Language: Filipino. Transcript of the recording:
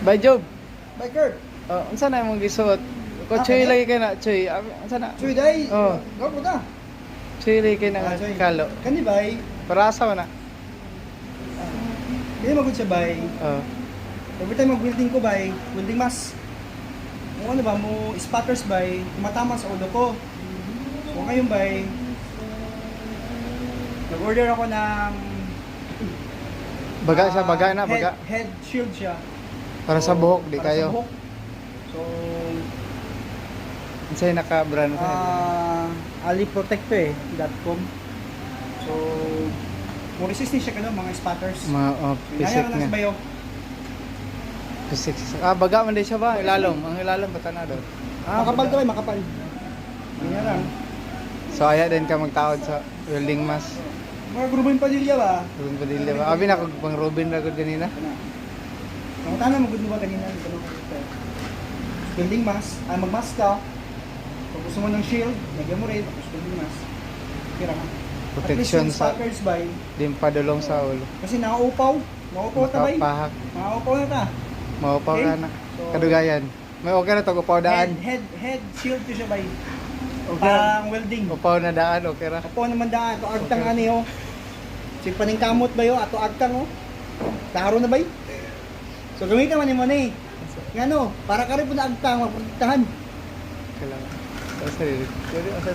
By Job. Biker. Oh, unsa na imong gisuot? Ko choy lagi kay na choy. Unsa na? Chuy day. Oh. Go po ta. Choy lagi kay na Chuy. kalo. Kani bay. Para asa man na? Kani magud siya bay. Oh. Every time mag-welding ko bay, welding mask. Mo ano ba mo spatters bay, tumatama sa ulo ko. So ngayon bay, nag-order ako ng Baga sa baga na, baga. Head shield siya. Para sa buhok di Para sa kayo. buhok. So Unsay naka-brand sa? aliprotector.com. So mo resist siya kano mga spatters. Pisik Kaya na na. sa bayo. Pisik. Baga man di siya ba? Ilalom. Ang ilalom bata na do. Makapal to bay, makapal. Ganyan lang. So aya din ka magtaod sa welding mask. Mga Ruben Padilla ba? Ruben Padilla ba? Abi na kog pang Ruben ra gud ganina. Ang tanong mo gud mo ba kanina ano? Welding mask, magmask ka. Kung gusto mo ng shield, lagyan mo rin, tapos welding mask. Kira ka. Protection sa spatters bay. di padulong sa ulo. Kasi nakaupaw. Nakaupaw ta bay. Makapahak. Nakaupaw na ta. Maupaw Okay. ka na. So, Kadugayan. May okay na to upaw daan. Head shield to siya bay. Okay. Pang welding. Upaw na daan okay ra. Upaw naman daan. Ito agtang ani ho. Si paning kamot ba yo? Ato agtang ho. Klaro na bay. So gamitin man ni mo ni. Ngano, para ka rin po na agtang, maprotektahan. Kailangan. Sa sarili. Pero sa